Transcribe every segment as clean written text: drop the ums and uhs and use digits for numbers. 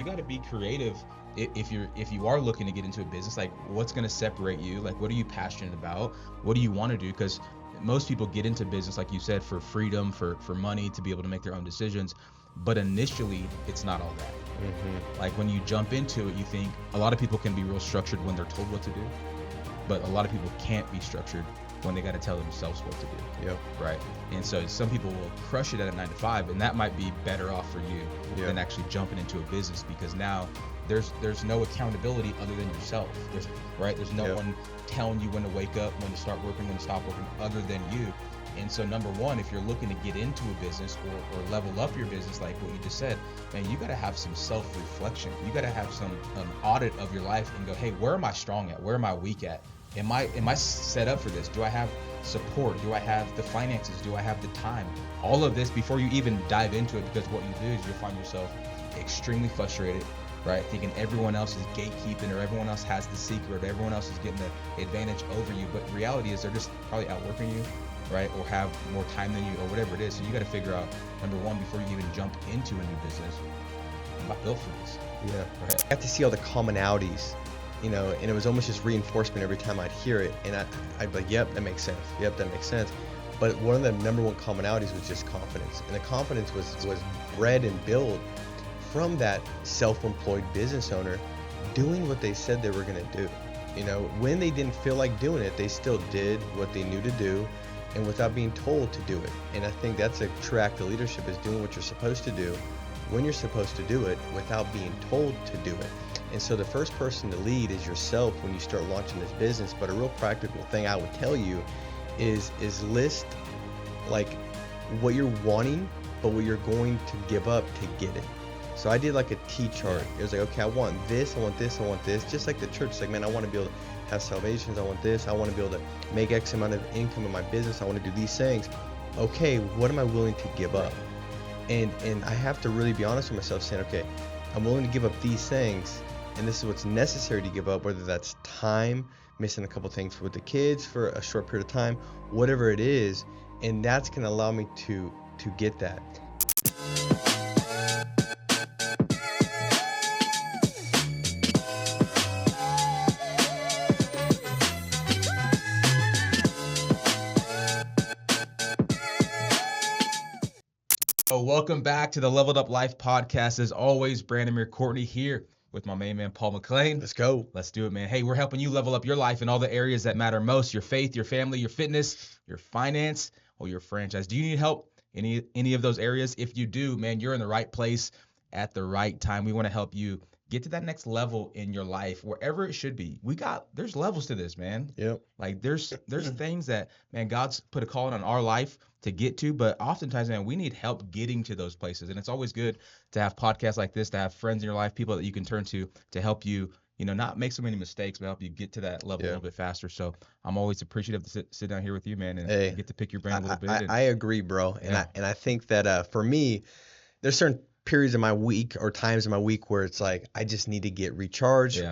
you got to be creative if you are looking to get into a business. Like, what's going to separate you? Like, what are you passionate about? What do you want to do? Because most people get into business, like you said, for freedom, for money, to be able to make their own decisions. But initially, it's not all that. Like, when you jump into it, you think a lot of people can be real structured when they're told what to do, but a lot of people can't be structured when they got to tell themselves what to do. Yep. Right. And so some people will crush it at a 9 to 5, and that might be better off for you than actually jumping into a business, because now there's no accountability other than yourself. There's no one telling you when to wake up, when to start working, when to stop working, other than you. And so number one, if you're looking to get into a business or level up your business, like what you just said, man, you got to have some self-reflection. You got to have some audit of your life and go, hey, where am I strong at? Where am I weak at? Am I set up for this? Do I have support? Do I have the finances? Do I have the time? All of this before you even dive into it, because what you do is you'll find yourself extremely frustrated, right? Thinking everyone else is gatekeeping, or everyone else has the secret, or everyone else is getting the advantage over you. But the reality is they're just probably outworking you, right? Or have more time than you, or whatever it is. So you got to figure out, number one, before you even jump into a new business, I'm not built for this. Yeah. Right. I have to see all the commonalities, and it was almost just reinforcement every time I'd hear it. And I'd be like, yep, that makes sense. Yep, that makes sense. But one of the number one commonalities was just confidence. And the confidence was bred and built from that self-employed business owner doing what they said they were going to do. When they didn't feel like doing it, they still did what they knew to do, and without being told to do it. And I think that's a true act of leadership, is doing what you're supposed to do when you're supposed to do it without being told to do it. And so the first person to lead is yourself when you start launching this business. But a real practical thing I would tell you is list like what you're wanting, but what you're going to give up to get it. So I did like a T-chart. It was like, okay, I want this, I want this, I want this. Just like the church, it's like, man, I want to be able to have salvations. I want this. I want to be able to make X amount of income in my business. I want to do these things. Okay, what am I willing to give up? And I have to really be honest with myself, saying, okay, I'm willing to give up these things, and this is what's necessary to give up, whether that's time, missing a couple things with the kids for a short period of time, whatever it is, and that's going to allow me to get that. Welcome back to the Leveled Up Life podcast. As always, Branamier Courtney here with my main man, Paul McLean. Let's go. Let's do it, man. Hey, we're helping you level up your life in all the areas that matter most: your faith, your family, your fitness, your finance, or your franchise. Do you need help in any of those areas? If you do, man, you're in the right place at the right time. We want to help you get to that next level in your life, wherever it should be. There's levels to this, man. Yep. Like there's things that, man, God's put a calling on our life to get to, but oftentimes, man, we need help getting to those places. And it's always good to have podcasts like this, to have friends in your life, people that you can turn to help you, not make so many mistakes, but help you get to that level a little bit faster. So I'm always appreciative to sit down here with you, man, and get to pick your brain a little bit. I agree, bro. And I think that for me, there's certain periods in my week or times in my week where it's like I just need to get recharged,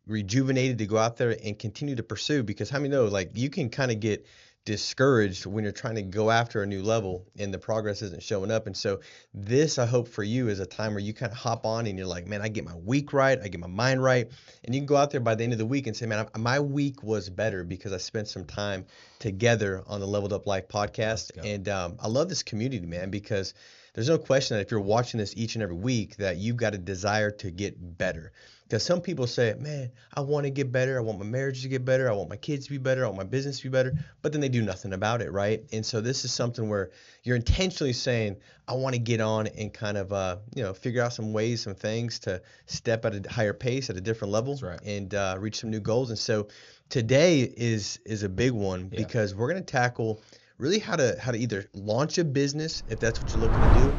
rejuvenated to go out there and continue to pursue. Because how many know, like, you can kind of get discouraged when you're trying to go after a new level and the progress isn't showing up. And so this, I hope for you, is a time where you kind of hop on and you're like, man, I get my week right, I get my mind right, and you can go out there by the end of the week and say, man, my week was better because I spent some time together on the Leveled Up Life podcast. And I love this community, man, because there's no question that if you're watching this each and every week, that you've got a desire to get better. Because some people say, man, I want to get better. I want my marriage to get better. I want my kids to be better. I want my business to be better. But then they do nothing about it, right? And so this is something where you're intentionally saying, I want to get on and kind of, figure out some ways, some things to step at a higher pace, at a different level, and reach some new goals. And so today is a big one because we're going to tackle really how to either launch a business, if that's what you're looking to do,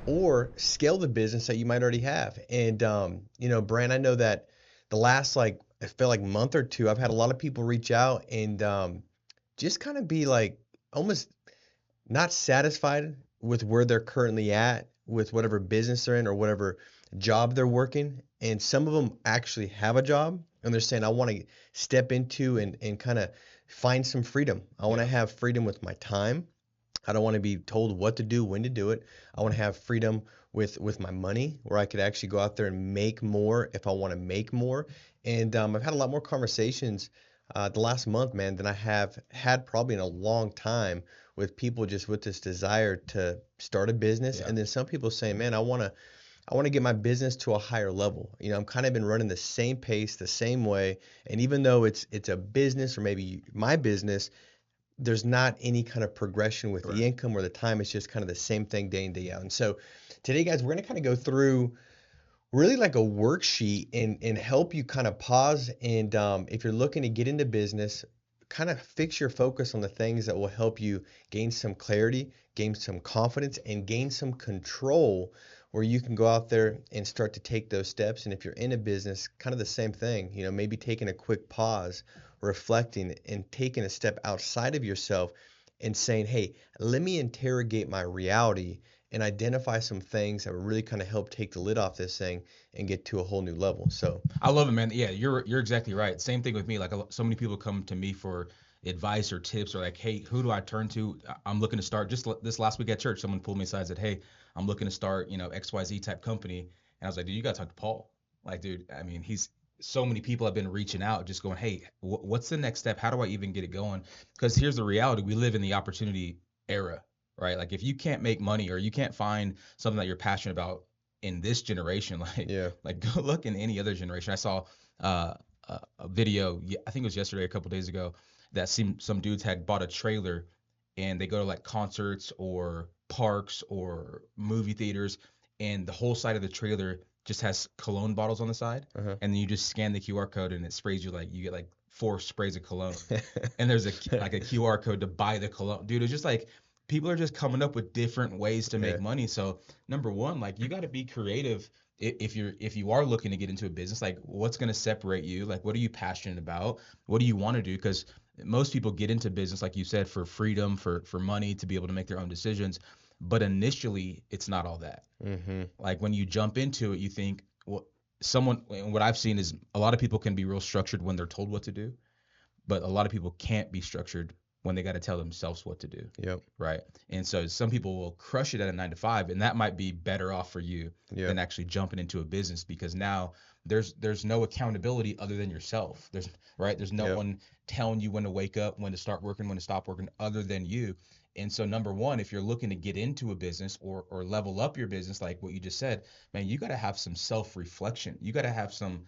or scale the business that you might already have. And, Bran, I know that the last, I feel like month or two, I've had a lot of people reach out and just kind of be like almost not satisfied with where they're currently at with whatever business they're in or whatever job they're working. And some of them actually have a job and they're saying, I want to step into and kind of find some freedom. I want to have freedom with my time. I don't want to be told what to do, when to do it. I want to have freedom with my money, where I could actually go out there and make more if I want to make more. And I've had a lot more conversations the last month, man, than I have had probably in a long time, with people just with this desire to start a business. Yeah. And then some people saying, man, I want to get my business to a higher level. I'm kind of been running the same pace, the same way. And even though it's a business, or maybe my business, there's not any kind of progression with the income or the time. It's just kind of the same thing day in, day out. And so today, guys, we're going to kind of go through really like a worksheet and help you kind of pause. And if you're looking to get into business, kind of fix your focus on the things that will help you gain some clarity, gain some confidence, and gain some control, where you can go out there and start to take those steps. And if you're in a business, kind of the same thing, maybe taking a quick pause, reflecting, and taking a step outside of yourself and saying, hey, let me interrogate my reality and identify some things that will really kind of help take the lid off this thing and get to a whole new level. So I love it, man. Yeah, you're exactly right. Same thing with me. Like so many people come to me for advice or tips, or like, hey, who do I turn to? I'm looking to start. Just this last week at church, someone pulled me aside and said, hey, I'm looking to start, XYZ type company. And I was like, dude, you gotta talk to Paul. Like, dude, I mean, so many people have been reaching out, just going, hey, what's the next step? How do I even get it going? Because here's the reality: we live in the opportunity era, right? Like, if you can't make money or you can't find something that you're passionate about in this generation, like go look in any other generation. I saw a video, I think it was yesterday, a couple days ago, that some dudes had bought a trailer, and they go to like concerts or parks or movie theaters, and the whole side of the trailer just has cologne bottles on the side, and then you just scan the QR code and it sprays you, like you get like 4 sprays of cologne, and there's like a QR code to buy the cologne. Dude, it's just like people are just coming up with different ways to make money. So number one, like, you got to be creative if you are looking to get into a business. Like, what's going to separate you? Like, what are you passionate about? What do you want to do? Because most people get into business, like you said, for freedom, for money, to be able to make their own decisions. But initially, it's not all that. Like, when you jump into it, you think, well, what I've seen is a lot of people can be real structured when they're told what to do, but a lot of people can't be structured when they got to tell themselves what to do. Yep. Right. And so some people will crush it at a 9 to 5, and that might be better off for you than actually jumping into a business, because now there's no accountability other than yourself. There's no one telling you when to wake up, when to start working, when to stop working, other than you. And so number one, if you're looking to get into a business or level up your business, like what you just said, man, you got to have some self-reflection. You got to have some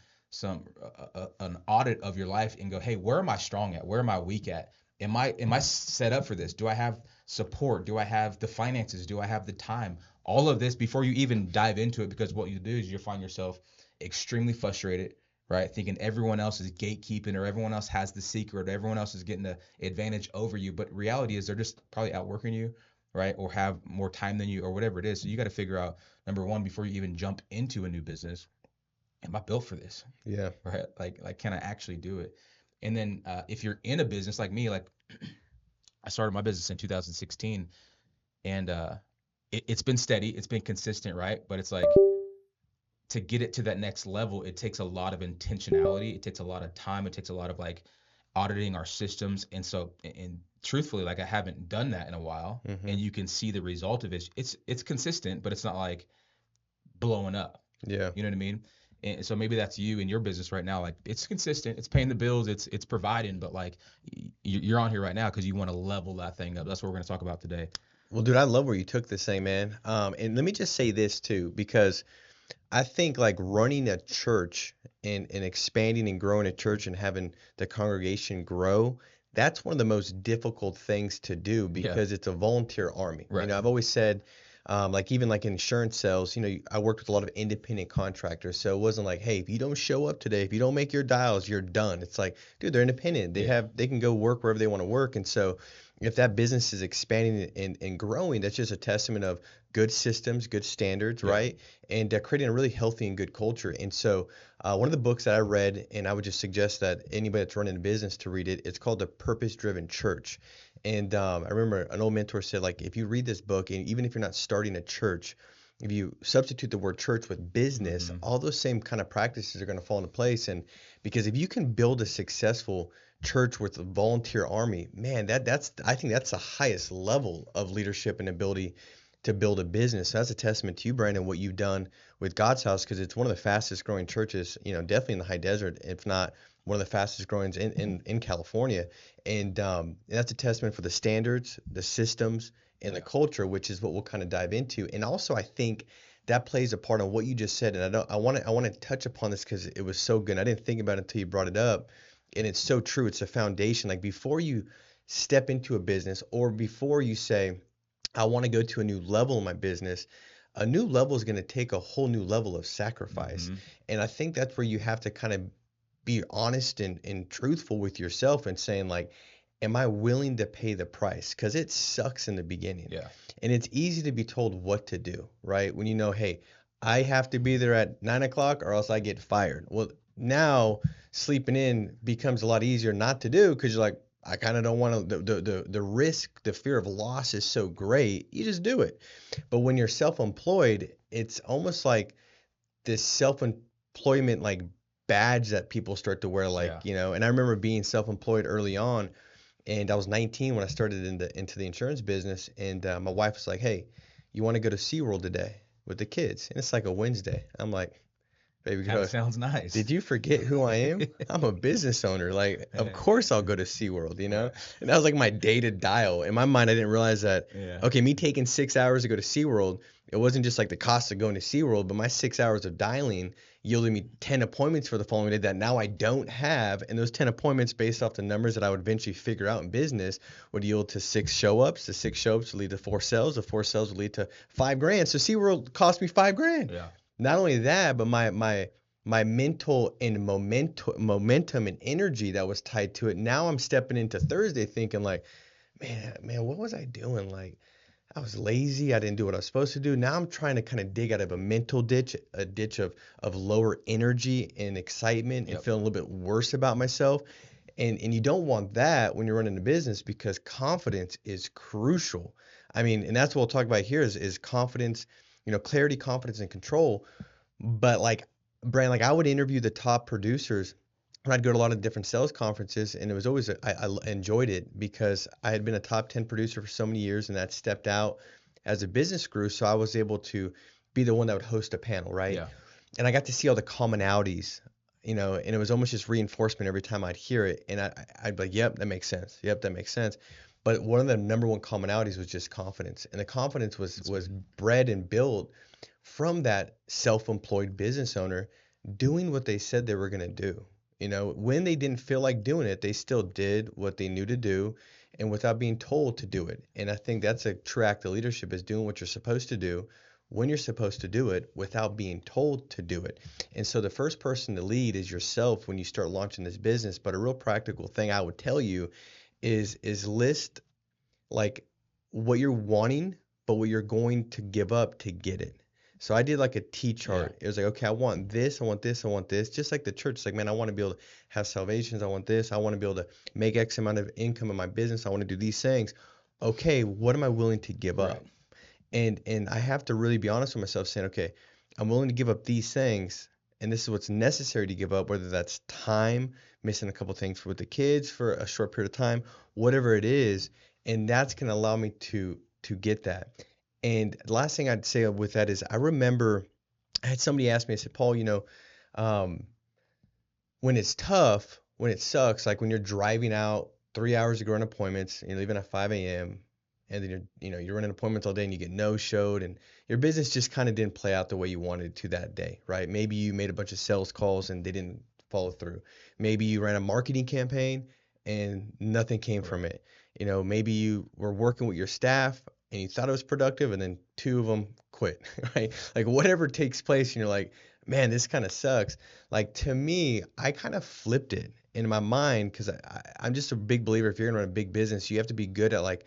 an audit of your life and go, hey, where am I strong at? Where am I weak at? Am I set up for this? Do I have support? Do I have the finances? Do I have the time? All of this before you even dive into it, because what you do is you find yourself extremely frustrated, right? Thinking everyone else is gatekeeping, or everyone else has the secret, or everyone else is getting the advantage over you. But reality is they're just probably outworking you, right? Or have more time than you, or whatever it is. So you got to figure out, number one, before you even jump into a new business, am I built for this? Yeah. Right? Like can I actually do it? And then if you're in a business like me, like I started my business in 2016, and it's been steady, it's been consistent, right? But it's like, to get it to that next level, it takes a lot of intentionality. It takes a lot of time. It takes a lot of like auditing our systems. And so, and truthfully, like, I haven't done that in a while, and you can see the result of it. It's consistent, but it's not like blowing up. Yeah. You know what I mean? And so maybe that's you in your business right now. Like, it's consistent, it's paying the bills, it's providing, but like you're on here right now because you want to level that thing up. That's what we're going to talk about today. Well, dude, I love where you took this thing, man. And let me just say this too, because I think like running a church and expanding and growing a church and having the congregation grow, that's one of the most difficult things to do, because it's a volunteer army. Right. I've always said, like, even like insurance sales, I worked with a lot of independent contractors. So it wasn't like, hey, if you don't show up today, if you don't make your dials, you're done. It's like, dude, they're independent. They can go work wherever they want to work. And so if that business is expanding and growing, that's just a testament of good systems, good standards, right? And creating a really healthy and good culture. And so one of the books that I read, and I would just suggest that anybody that's running a business to read it, it's called The Purpose-Driven Church. And I remember an old mentor said, like, if you read this book, and even if you're not starting a church, if you substitute the word church with business, all those same kind of practices are going to fall into place. And because if you can build a successful church with a volunteer army, man, I think that's the highest level of leadership and ability to build a business. So that's a testament to you, Brandon, what you've done with God's House, because it's one of the fastest growing churches, definitely in the high desert, if not one of the fastest growing in California. And that's a testament for the standards, the systems, and the culture, which is what we'll kind of dive into. And also, I think that plays a part on what you just said. And I want to touch upon this because it was so good. I didn't think about it until you brought it up. And it's so true. It's a foundation. Like before you step into a business, or before you say, I want to go to a new level in my business, a new level is going to take a whole new level of sacrifice. And I think that's where you have to kind of be honest and truthful with yourself and saying, like, am I willing to pay the price? Because it sucks in the beginning. Yeah. And it's easy to be told what to do, right? When you know, hey, I have to be there at 9 o'clock or else I get fired. Well, now sleeping in becomes a lot easier not to do because you're like, I kind of don't want to, the risk, the fear of loss is so great, you just do it. But when you're self-employed, it's almost like this self-employment like badge that people start to wear, like, and I remember being self-employed early on. And I was 19 when I started into the insurance business. And my wife was like, hey, you want to go to SeaWorld today with the kids? And it's like a Wednesday. I'm like, baby girl, that sounds nice. Did you forget who I am? I'm a business owner. Like, of course I'll go to SeaWorld, And that was like my day to dial. In my mind, I didn't realize that, okay, me taking 6 hours to go to SeaWorld, it wasn't just like the cost of going to SeaWorld, but my 6 hours of dialing yielded me 10 appointments for the following day that now I don't have. And those 10 appointments, based off the numbers that I would eventually figure out in business, would yield to 6 show-ups. The 6 show-ups would lead to 4 sales. The 4 sales would lead to $5,000. So SeaWorld cost me $5,000. Yeah. Not only that, but my mental and momentum and energy that was tied to it. Now I'm stepping into Thursday thinking like, man, what was I doing? Like, I was lazy. I didn't do what I was supposed to do. Now I'm trying to kind of dig out of a mental ditch, a ditch of lower energy and excitement and feeling a little bit worse about myself. And you don't want that when you're running a business, because confidence is crucial. I mean, and that's what we'll talk about here is confidence, clarity, confidence, and control. But like, Brian, like I would interview the top producers. I'd go to a lot of different sales conferences, and it was always I enjoyed it because I had been a top 10 producer for so many years, and that stepped out as a business grew. So I was able to be the one that would host a panel, right? Yeah. And I got to see all the commonalities, and it was almost just reinforcement every time I'd hear it, and I'd be like, yep, that makes sense. Yep, that makes sense. But one of the number one commonalities was just confidence, and the confidence was bred and built from that self-employed business owner doing what they said they were going to do. When they didn't feel like doing it, they still did what they knew to do, and without being told to do it. And I think that's a true act of leadership, is doing what you're supposed to do when you're supposed to do it without being told to do it. And so the first person to lead is yourself when you start launching this business. But a real practical thing I would tell you is list like what you're wanting, but what you're going to give up to get it. So I did like a T chart. Yeah. It was like, okay, I want this, I want this, I want this. Just like the church, it's like, man, I want to be able to have salvations. I want this. I want to be able to make X amount of income in my business. I want to do these things. Okay, what am I willing to give up? And I have to really be honest with myself, saying, okay, I'm willing to give up these things, and this is what's necessary to give up, whether that's time, missing a couple things with the kids for a short period of time, whatever it is, and that's going to allow me to get that. And the last thing I'd say with that is, I remember I had somebody ask me, I said, Paul, when it's tough, when it sucks, like when you're driving out 3 hours to go run appointments, and you're leaving at 5 a.m., and then you're running appointments all day and you get no-showed, and your business just kind of didn't play out the way you wanted to that day, right? Maybe you made a bunch of sales calls and they didn't follow through. Maybe you ran a marketing campaign and nothing came from it. Maybe you were working with your staff and you thought it was productive, and then 2 of them quit, right? Like whatever takes place, and you're like, man, this kind of sucks. Like, to me, I kind of flipped it in my mind, because I'm just a big believer, if you're gonna run a big business, you have to be good at like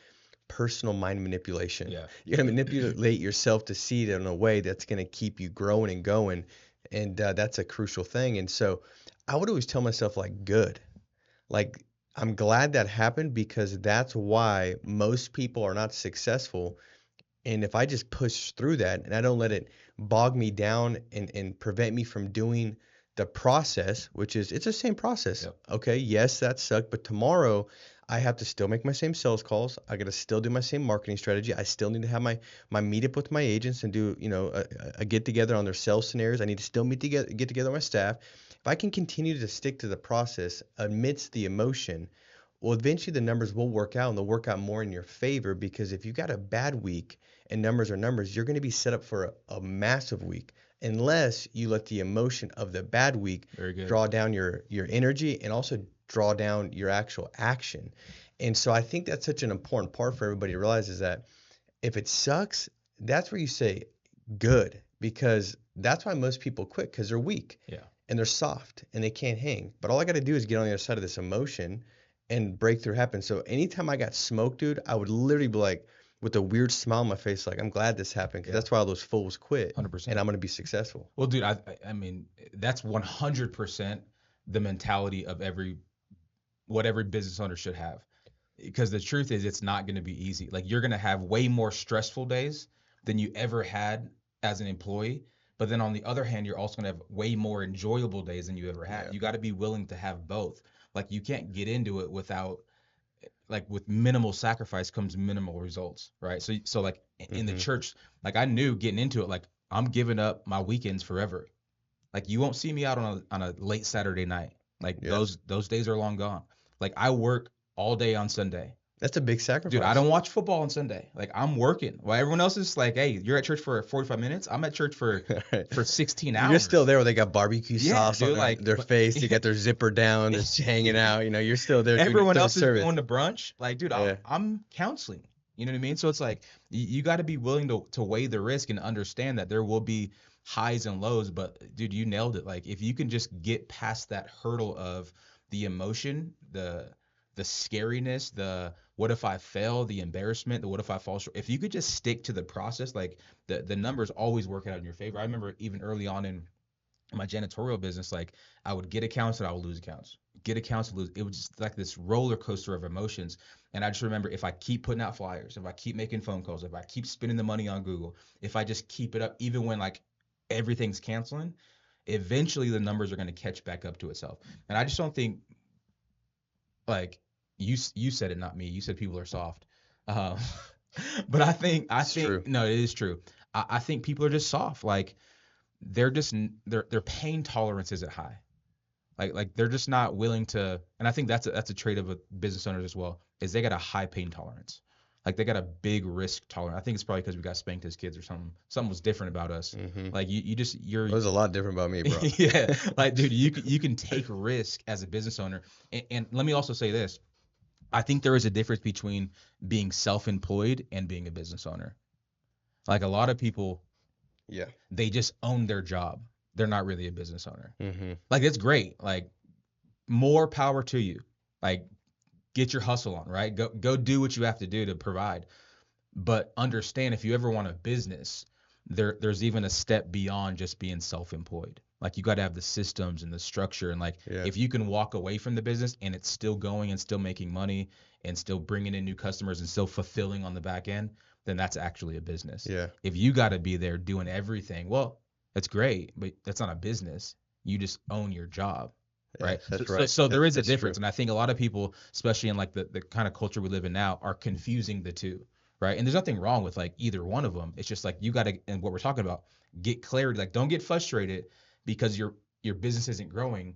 personal mind manipulation. Yeah. You're gonna manipulate yourself to see it in a way that's gonna keep you growing and going, and that's a crucial thing. And so I would always tell myself, like, good. Like, I'm glad that happened, because that's why most people are not successful And if I just push through that and I don't let it bog me down and prevent me from doing the process, which is it's the same process. Yep. Okay, yes, that sucked, but tomorrow I have to still make my same sales calls. I got to still do my same marketing strategy. I still need to have my meetup with my agents and do, a get together on their sales scenarios. I need to still get together with my staff. If I can continue to stick to the process amidst the emotion, well, eventually the numbers will work out and they'll work out more in your favor, because if you got a bad week and numbers are numbers, you're going to be set up for a massive week unless you let the emotion of the bad week draw down your energy and also draw down your actual action. And so I think that's such an important part for everybody to realize, is that if it sucks, that's where you say good, because that's why most people quit, because they're weak. Yeah. And they're soft and they can't hang. But all I got to do is get on the other side of this emotion and breakthrough happens. So anytime I got smoked, dude, I would literally be like, with a weird smile on my face, like, I'm glad this happened, because that's why all those fools quit. 100%. And I'm going to be successful. Well, dude, I mean, that's 100% the mentality of what every business owner should have. Because the truth is, it's not going to be easy. Like, you're going to have way more stressful days than you ever had as an employee. But then on the other hand, you're also going to have way more enjoyable days than you ever had. Yeah. You got to be willing to have both. Like, you can't get into it without, like, with minimal sacrifice comes minimal results, right? So like in the church, like, I knew getting into it, like, I'm giving up my weekends forever. Like, you won't see me out on a late Saturday night. Like, those days are long gone. Like, I work all day on Sunday. That's a big sacrifice. Dude, I don't watch football on Sunday. Like, I'm working. While everyone else is like, hey, you're at church for 45 minutes. I'm at church for 16 hours. You're still there where they got barbecue sauce on their face. They got their zipper down. It's hanging out. You're still there. Everyone else is going to brunch. Like, dude, I'm counseling. You know what I mean? So it's like, you got to be willing to weigh the risk and understand that there will be highs and lows. But, dude, you nailed it. Like, if you can just get past that hurdle of the emotion, the scariness, the what if I fail, the embarrassment, the what if I fall short. If you could just stick to the process, like, the numbers always work out in your favor. I remember even early on in my janitorial business, like, I would get accounts and I would lose accounts. Get accounts and lose. It was just like this roller coaster of emotions. And I just remember, if I keep putting out flyers, if I keep making phone calls, if I keep spending the money on Google, if I just keep it up, even when, like, everything's canceling, eventually the numbers are going to catch back up to itself. And I just don't think, like, you said it, not me. You said people are soft. But I think true. No, it is true. I think people are just soft. Like, they're just their pain tolerance isn't high. Like they're just not willing to. And I think that's a trait of a business owners as well, is they got a high pain tolerance. Like, they got a big risk tolerance. I think it's probably because we got spanked as kids or something. Something was different about us. Mm-hmm. Like, you're. There's a lot different about me, bro. Yeah, like, dude, you can take risk as a business owner. And let me also say this. I think there is a difference between being self-employed and being a business owner. Like, a lot of people, they just own their job. They're not really a business owner. Mm-hmm. Like, it's great. Like, more power to you. Like, get your hustle on, right? Go do what you have to do to provide. But understand, if you ever want a business, there's even a step beyond just being self-employed. Like, you got to have the systems and the structure. And, like, if you can walk away from the business and it's still going and still making money and still bringing in new customers and still fulfilling on the back end, then that's actually a business. Yeah. If you got to be there doing everything, well, that's great, but that's not a business. You just own your job. Right. That's right. So there is a difference. True. And I think a lot of people, especially in, like, the kind of culture we live in now, are confusing the two. Right. And there's nothing wrong with, like, either one of them. It's just, like, you got to, and what we're talking about, get clarity. Like, don't get frustrated because your business isn't growing.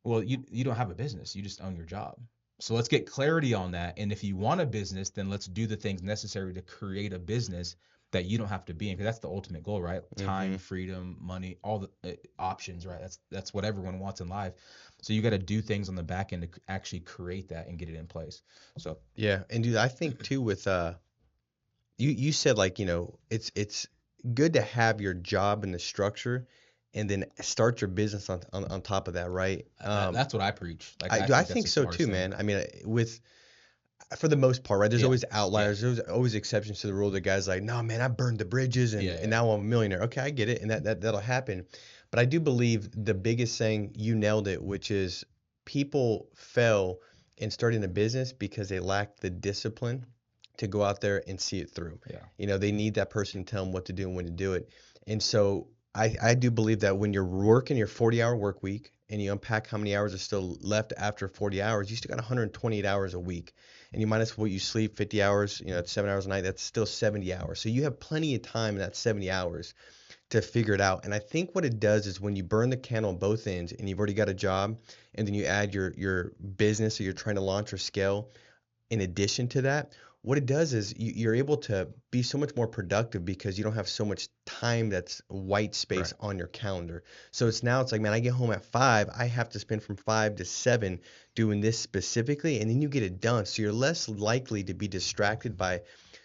Well, you don't have a business. You just own your job. So let's get clarity on that. And if you want a business, then let's do the things necessary to create a business that you don't have to be in, because that's the ultimate goal, right? Time, freedom, money, all the options, right? That's what everyone wants in life. So you got to do things on the back end to actually create that and get it in place. So yeah, and dude, I think too with you said, like, it's good to have your job and the structure, and then start your business on top of that, right? That's what I preach. Like, I think so too, man. I mean, for the most part, right? There's always outliers. There's always exceptions to the rule. The guy's like, no, man, I burned the bridges and now I'm a millionaire. Okay, I get it. And that'll happen. But I do believe the biggest thing, you nailed it, which is people fail in starting a business because they lack the discipline to go out there and see it through. They need that person to tell them what to do and when to do it. And so I do believe that when you're working your 40-hour work week and you unpack how many hours are still left after 40 hours, you still got 128 hours a week. And you minus what you sleep, 50 hours, that's 7 hours a night, that's still 70 hours. So you have plenty of time in that 70 hours to figure it out. And I think what it does is when you burn the candle on both ends and you've already got a job and then you add your business that you're trying to launch or scale in addition to that, what it does is you're able to be so much more productive because you don't have so much time that's white space on your calendar. So it's like, man, I get home at 5, I have to spend from 5 to 7 doing this specifically, and then you get it done. So you're less likely to be distracted by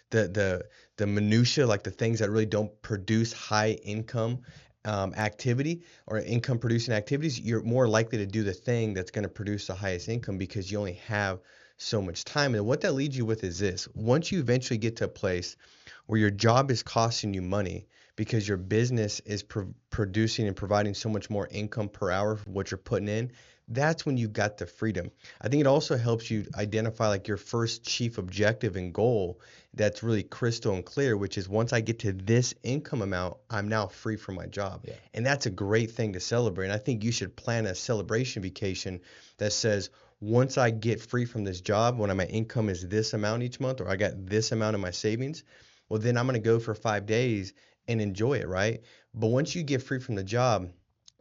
the minutia, like the things that really don't produce high income activity or income producing activities. You're more likely to do the thing that's going to produce the highest income because you only have so much time. And what that leads you with is this: once you eventually get to a place where your job is costing you money because your business is producing and providing so much more income per hour for what you're putting in, that's when you got the freedom. I think it also helps you identify like your first chief objective and goal that's really crystal and clear, which is once I get to this income amount, I'm now free from my job. And that's a great thing to celebrate. And I think you should plan a celebration vacation that says, once I get free from this job, when my income is this amount each month, or I got this amount in my savings, well, then I'm going to go for 5 days and enjoy it, right? But once you get free from the job,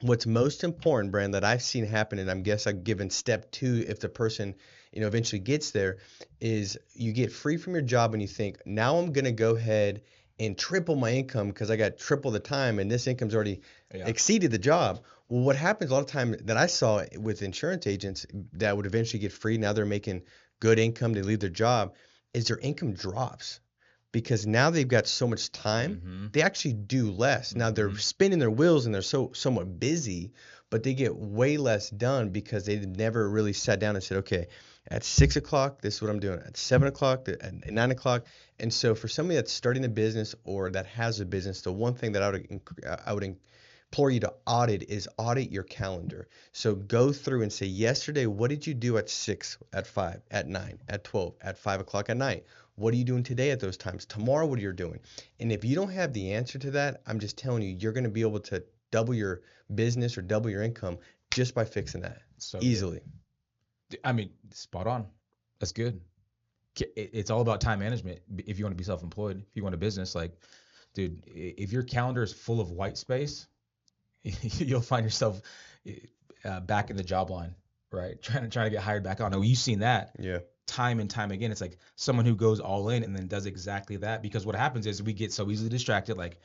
what's most important, Brand, that I've seen happen, and I'm given step 2 if the person, eventually gets there, is you get free from your job and you think, now I'm going to go ahead and triple my income because I got triple the time and this income's already exceeded the job. Well, what happens a lot of time that I saw with insurance agents that would eventually get free, now they're making good income, they leave their job, is their income drops because now they've got so much time, they actually do less. Now they're spinning their wheels and they're somewhat busy, but they get way less done because they never really sat down and said, okay, at 6 o'clock, this is what I'm doing. At 7 o'clock, at 9 o'clock. And so for somebody that's starting a business or that has a business, the one thing that I would implore you to audit your calendar. So go through and say, yesterday, what did you do at 6, at 5, at 9, at 12, at 5 o'clock at night? What are you doing today at those times? Tomorrow, what are you doing? And if you don't have the answer to that, I'm just telling you, you're going to be able to double your business or double your income just by fixing that easily. Good. I mean, spot on. That's good. It's all about time management. If you want to be self-employed, if you want a business, like, dude, if your calendar is full of white space, you'll find yourself back in the job line, right? Trying to get hired back on. Oh, you've seen that. Yeah. Time and time again. It's like someone who goes all in and then does exactly that, because what happens is we get so easily distracted. Like,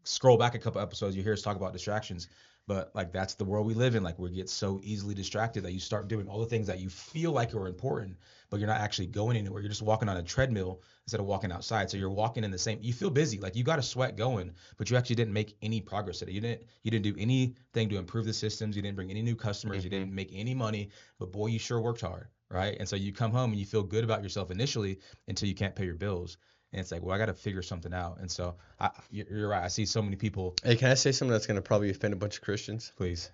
scroll back a couple episodes, you hear us talk about distractions, but like that's the world we live in. Like, we get so easily distracted that you start doing all the things that you feel like are important, but you're not actually going anywhere. You're just walking on a treadmill instead of walking outside. So you're walking in the same, you feel busy, like you got a sweat going, but you actually didn't make any progress today. You didn't do anything to improve the systems. You didn't bring any new customers. You didn't make any money, but boy, you sure worked hard. Right. And so you come home and you feel good about yourself initially until you can't pay your bills. And it's like, well, I got to figure something out. And so you're right. I see so many people. Hey, can I say something that's going to probably offend a bunch of Christians? Please.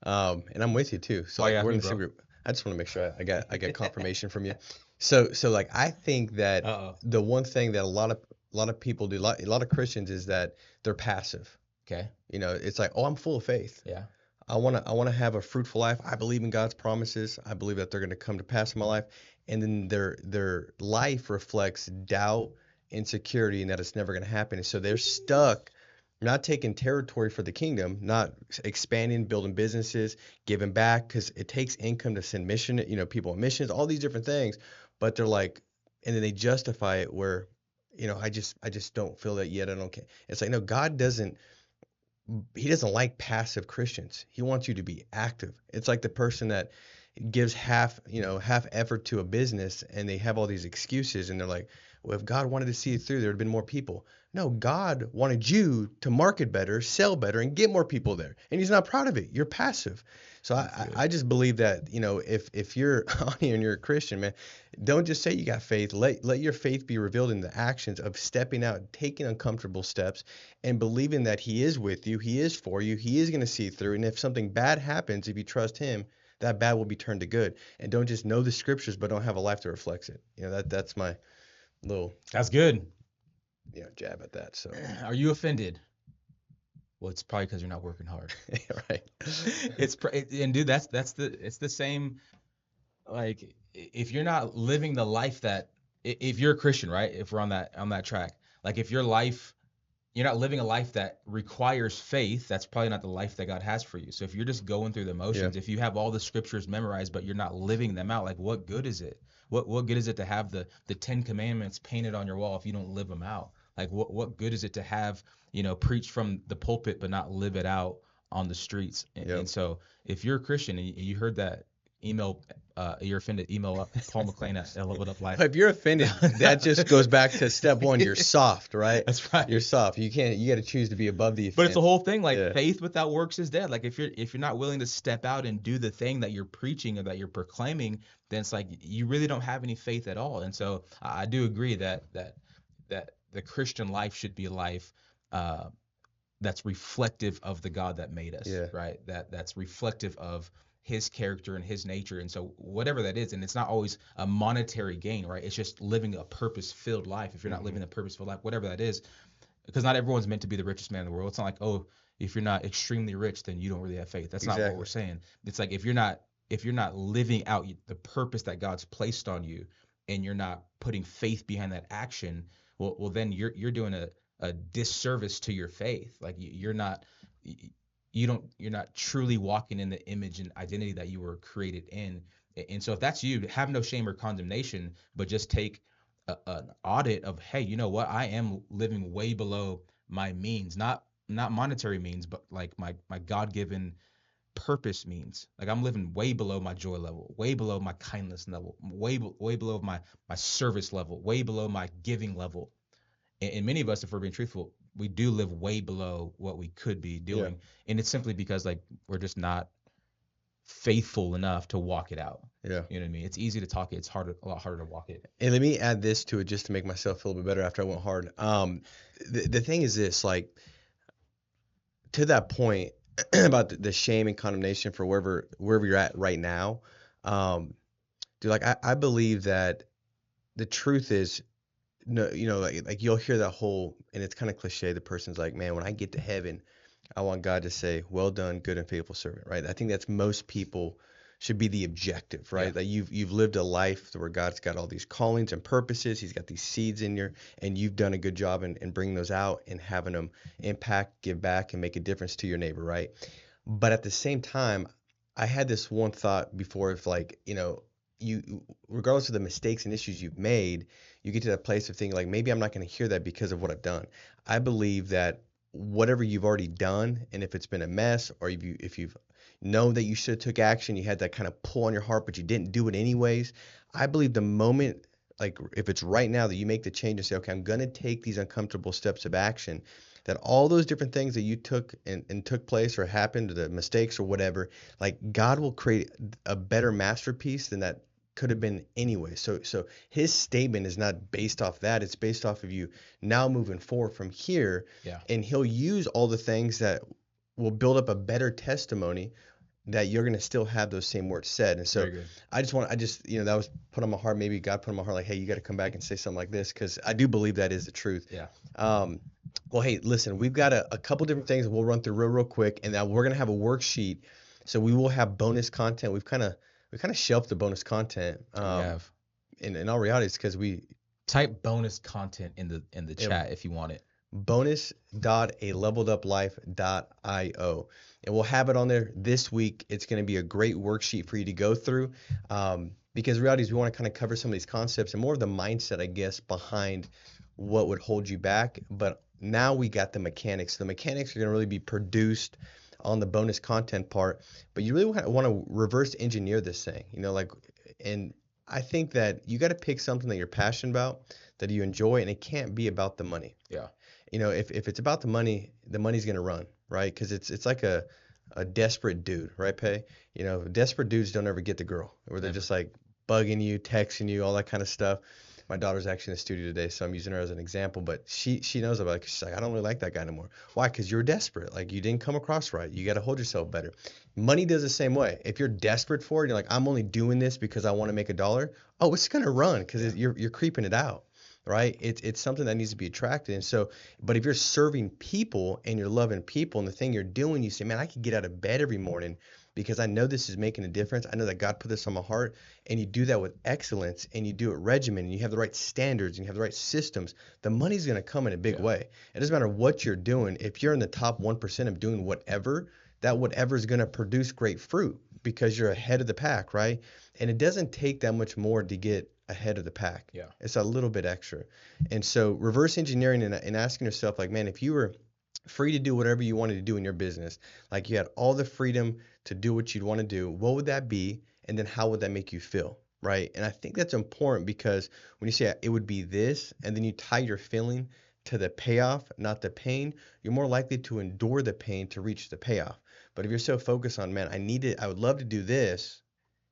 And I'm with you too. So we're in the same group. I just want to make sure I get confirmation from you. So like, I think that the one thing that a lot of people do, a lot of Christians, is that they're passive. Okay. It's like, oh, I'm full of faith. Yeah. I want to have a fruitful life. I believe in God's promises. I believe that they're going to come to pass in my life. And then their life reflects doubt, insecurity, and that it's never going to happen. And so they're stuck, not taking territory for the kingdom, not expanding, building businesses, giving back, because it takes income to send people on missions, all these different things. But they're like, and then they justify it where, I just don't feel that yet. I don't care. It's like, no, God doesn't. He doesn't like passive Christians. He wants you to be active. It's like the person that gives half effort to a business and they have all these excuses and they're like, well, if God wanted to see it through, there would have been more people. No, God wanted you to market better, sell better, and get more people there. And he's not proud of it. You're passive. So I just believe that, if you're on here and you're a Christian, man, don't just say you got faith. Let your faith be revealed in the actions of stepping out, taking uncomfortable steps, and believing that he is with you, he is for you, he is going to see it through. And if something bad happens, if you trust him, that bad will be turned to good. And don't just know the scriptures, but don't have a life that reflects it. That's my That's good. Jab at that. So, are you offended? Well, it's probably because you're not working hard. Right. And dude, it's the same. Like, if you're not living the life that, if you're a Christian, right? If we're on that track, like if your life, you're not living a life that requires faith, that's probably not the life that God has for you. So if you're just going through the motions, if you have all the scriptures memorized but you're not living them out, like what good is it? What good is it to have the 10 commandments painted on your wall if you don't live them out? Like what good is it to have, preach from the pulpit but not live it out on the streets? And so if you're a Christian and you heard that, you're offended, email up Paul McLean at Leveled Up Life. If you're offended, that just goes back to step one. You're soft, right? That's right. You're soft. You got to choose to be above the offense. But it's the whole thing. Like faith without works is dead. Like if you're not willing to step out and do the thing that you're preaching or that you're proclaiming, then it's like you really don't have any faith at all. And so I do agree that the Christian life should be a life that's reflective of the God that made us, right? That's reflective of his character and his nature. And so whatever that is, and it's not always a monetary gain, right? It's just living a purpose-filled life. If you're not living a purpose-filled life, whatever that is, because not everyone's meant to be the richest man in the world. It's not like, oh, if you're not extremely rich, then you don't really have faith. That's not what we're saying. It's like if you're not living out the purpose that God's placed on you, and you're not putting faith behind that action, well then you're doing a disservice to your faith. Like you're not truly walking in the image and identity that you were created in. And so if that's you, have no shame or condemnation, but just take an audit of, hey, you know what? I am living way below my means, not monetary means, but like my God-given purpose means. Like I'm living way below my joy level, way below my kindness level, way below my service level, way below my giving level. And many of us, if we're being truthful, we do live way below what we could be doing. And it's simply because like we're just not faithful enough to walk it out. You know what I mean? It's easy to talk it. It's a lot harder to walk it. And let me add this to it just to make myself feel a bit better after I went hard. The thing is this, like to that point about the shame and condemnation for wherever you're at right now, dude, like I believe that the truth is, no, like you'll hear that whole, and it's kind of cliche. The person's like, man, when I get to heaven, I want God to say, well done, good and faithful servant, right? I think that's most people should be the objective, right? That you've lived a life where God's got all these callings and purposes. He's got these seeds in you, and you've done a good job in bringing those out and having them impact, give back, and make a difference to your neighbor, right? But at the same time, I had this one thought before of like, you, regardless of the mistakes and issues you've made, you get to that place of thinking like, maybe I'm not going to hear that because of what I've done. I believe that whatever you've already done, and if it's been a mess, or if you've known that you should have took action, you had that kind of pull on your heart, but you didn't do it anyways. I believe the moment, like if it's right now that you make the change and say, okay, I'm going to take these uncomfortable steps of action, that all those different things that you took and took place or happened, the mistakes or whatever, like God will create a better masterpiece than that could have been anyway. So his statement is not based off that. It's based off of you now moving forward from here. And he'll use all the things that will build up a better testimony that you're going to still have those same words said. And so I just that was put on my heart. Maybe God put on my heart like, hey, you got to come back and say something like this, because I do believe that is the truth. Well, hey, listen, we've got a couple different things we'll run through real quick, and now we're going to have a worksheet. So we will have bonus content. We've kind of shelved the bonus content. In all reality, it's because we type bonus content in the chat if you want it. bonus.aleveluplife.io, and we'll have it on there this week. It's going to be a great worksheet for you to go through, because the reality is we want to kind of cover some of these concepts and more of the mindset, I guess, behind what would hold you back. But now we got the mechanics. The mechanics are going to really be produced on the bonus content part, but you really want to reverse engineer this thing, and I think that you got to pick something that you're passionate about, that you enjoy, and it can't be about the money. If it's about the money's going to run, right? Because it's like a desperate dude, right, Pay? Desperate dudes don't ever get the girl, where they're just like bugging you, texting you, all that kind of stuff. My daughter's actually in the studio today, so I'm using her as an example, but she knows about it. She's like, I don't really like that guy anymore. Why? Because you're desperate. Like, you didn't come across right. You got to hold yourself better. Money does the same way. If you're desperate for it, you're like, I'm only doing this because I want to make $1. Oh, it's going to run because you're creeping it out. right? It's something that needs to be attracted. And so, but if you're serving people and you're loving people and the thing you're doing, you say, man, I can get out of bed every morning because I know this is making a difference. I know that God put this on my heart, and you do that with excellence and you do it regimen and you have the right standards and you have the right systems. The money's going to come in a big way. It doesn't matter what you're doing. If you're in the top 1% of doing whatever, that whatever is going to produce great fruit because you're ahead of the pack, right? And it doesn't take that much more to get ahead of the pack. Yeah. It's a little bit extra. And so reverse engineering and asking yourself, like, man, if you were free to do whatever you wanted to do in your business, like you had all the freedom to do what you'd want to do, what would that be? And then how would that make you feel? Right. And I think that's important because when you say it would be this, and then you tie your feeling to the payoff, not the pain, you're more likely to endure the pain to reach the payoff. But if you're so focused on, man, I would love to do this,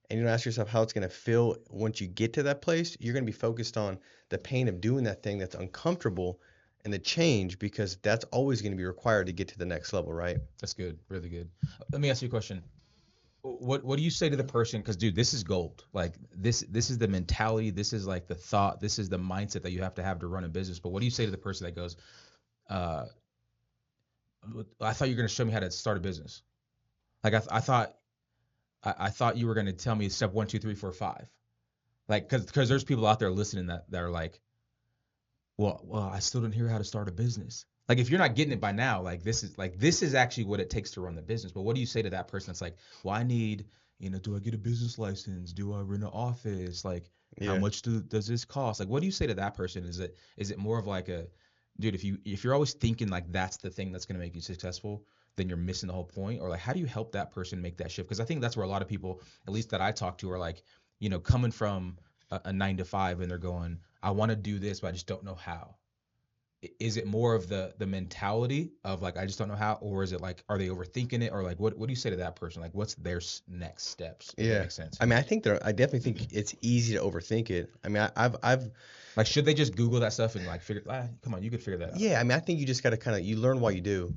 and you don't ask yourself how it's going to feel once you get to that place, you're going to be focused on the pain of doing that thing that's uncomfortable and the change, because that's always going to be required to get to the next level, right? That's good. Really good. Let me ask you a question. What do you say to the person? Because, dude, this is gold. Like, this is the mentality. This is like the thought. This is the mindset that you have to run a business. But what do you say to the person that goes, I thought you were going to show me how to start a business. Like, I thought you were going to tell me step 1, 2, 3, 4, 5. Like, because there's people out there listening that are like, well, I still didn't hear how to start a business. Like, if you're not getting it by now, like this is actually what it takes to run the business. But what do you say to that person that's like, well, I need, do I get a business license? Do I rent an office? Like, how much does this cost? Like, what do you say to that person? Is it more of like a, dude, if you're always thinking like that's the thing that's going to make you successful, then you're missing the whole point? Or like, how do you help that person make that shift? Because I think that's where a lot of people, at least that I talk to, are like, coming from a 9 to 5 and they're going, I want to do this, but I just don't know how. Is it more of the mentality of like, I just don't know how, or is it like, are they overthinking it, or like, what do you say to that person? Like, what's their next steps? If that makes sense. I mean, I definitely think it's easy to overthink it. I mean, I've like, should they just Google that stuff and like figure? Come on, you could figure that out. Yeah, I mean, I think you just got to you learn while you do.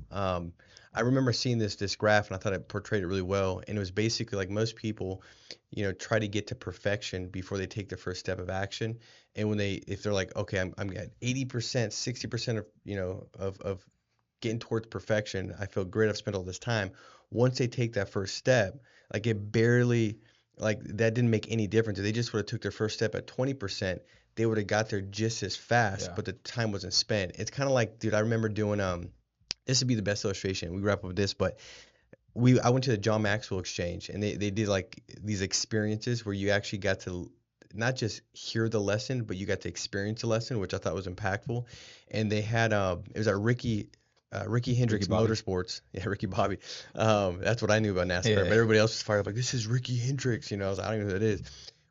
I remember seeing this graph, and I thought it portrayed it really well. And it was basically like most people, try to get to perfection before they take the first step of action. And if they're like, okay, I'm at 80%, 60% of getting towards perfection, I feel great. I've spent all this time. Once they take that first step, like it barely, like that didn't make any difference. If they just would have took their first step at 20%, they would have got there just as fast, but the time wasn't spent. It's kind of like, dude, I remember doing this would be the best illustration. We wrap up with this, but I went to the John Maxwell Exchange, and they did like these experiences where you actually got to not just hear the lesson, but you got to experience the lesson, which I thought was impactful. And they had it was at Ricky Hendricks Motorsports. Yeah, Ricky Bobby. That's what I knew about NASCAR. But everybody else was fired up like, this is Ricky Hendricks. I was like, I don't even know who it is.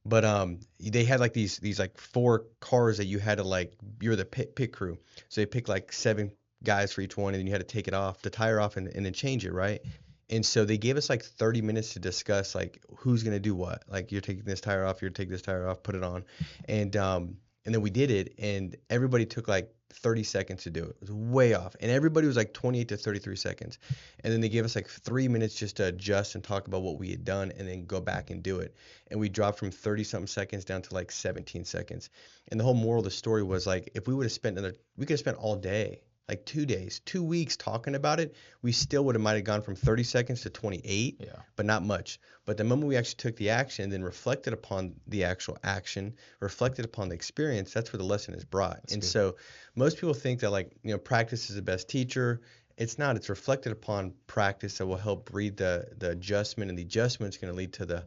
But they had like these like 4 cars that you had to like, you're the pit crew. So they picked like 7 guys for each one, and then you had to take it off, the tire off, and then change it, right? And so they gave us like 30 minutes to discuss like who's gonna do what. Like, you're taking this tire off, you're taking this tire off, put it on, and then we did it, and everybody took like 30 seconds to do it. It was way off, and everybody was like 28 to 33 seconds. And then they gave us like 3 minutes just to adjust and talk about what we had done, and then go back and do it. And we dropped from 30 something seconds down to like 17 seconds. And the whole moral of the story was like, if we would have spent we could have spent all day, like 2 days, 2 weeks talking about it, we still might have gone from 30 seconds to 28, but not much. But the moment we actually took the action, then reflected upon the actual action, reflected upon the experience, that's where the lesson is brought. That's good. So most people think that like, practice is the best teacher. It's not. It's reflected upon practice that will help breed the adjustment, and the adjustment is going to lead to the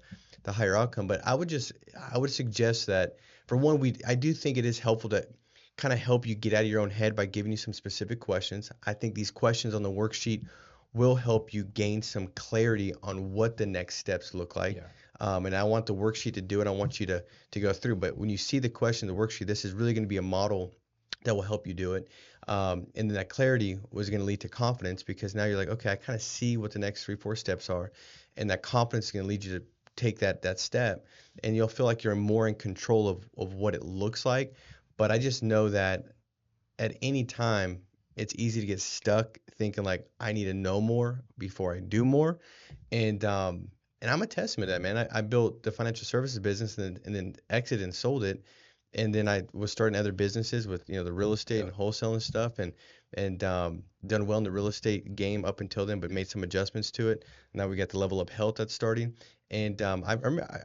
higher outcome. But I would suggest that, for one, I do think it is helpful to kind of help you get out of your own head by giving you some specific questions. I think these questions on the worksheet will help you gain some clarity on what the next steps look like. Yeah. And I want the worksheet to do it. I want you to go through. But when you see the question, the worksheet, this is really going to be a model that will help you do it. And then that clarity was going to lead to confidence, because now you're like, okay, I kind of see what the next 3, 4 steps are. And that confidence is going to lead you to take that step. And you'll feel like you're more in control of what it looks like. But I just know that at any time, it's easy to get stuck thinking like, I need to know more before I do more. And I'm a testament to that, man. I built the financial services business and then exited and sold it. And then I was starting other businesses with, the real estate and wholesale and stuff, and done well in the real estate game up until then, but made some adjustments to it. Now we got the Level Up Health that's starting. And I remember,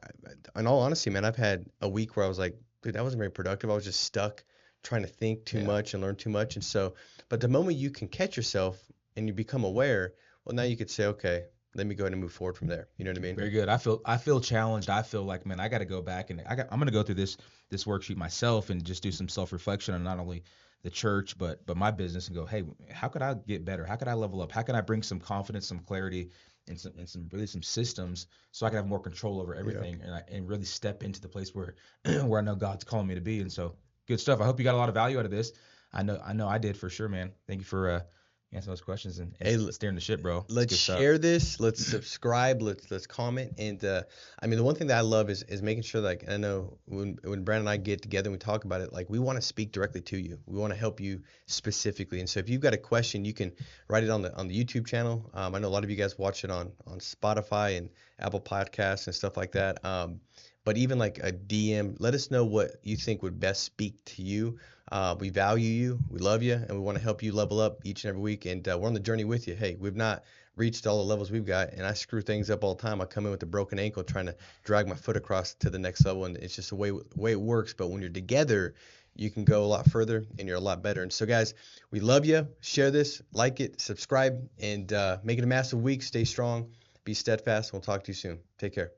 in all honesty, man, I've had a week where I was like, dude, that wasn't very productive. I was just stuck trying to think too much and learn too much. And so, but the moment you can catch yourself and you become aware, well, now you could say, okay, let me go ahead and move forward from there. You know what I mean? Very good. I feel challenged. I feel like, man, I got to go back and I'm going to go through this worksheet myself and just do some self-reflection on not only the church but my business, and go, hey, how could I get better? How could I level up? How can I bring some confidence, some clarity, and some systems, so I can have more control over everything, and really step into the place where where I know God's calling me to be. And so, good stuff. I hope you got a lot of value out of this. I know I did, for sure, man. Thank you for answer those questions and steering the ship, bro. Let's share this. Let's subscribe. Let's comment. And I mean, the one thing that I love is making sure, like, I know when Brandon and I get together and we talk about it, like, we want to speak directly to you. We want to help you specifically. And so if you've got a question, you can write it on the YouTube channel. I know a lot of you guys watch it on Spotify and Apple Podcasts and stuff like that. But even like a DM, let us know what you think would best speak to you. We value you, we love you, and we want to help you level up each and every week. And we're on the journey with you. Hey, we've not reached all the levels we've got, and I screw things up all the time. I come in with a broken ankle trying to drag my foot across to the next level, and it's just the way it works. But when you're together, you can go a lot further, and you're a lot better. And so, guys, we love you. Share this, like it, subscribe, and make it a massive week. Stay strong, be steadfast. We'll talk to you soon. Take care.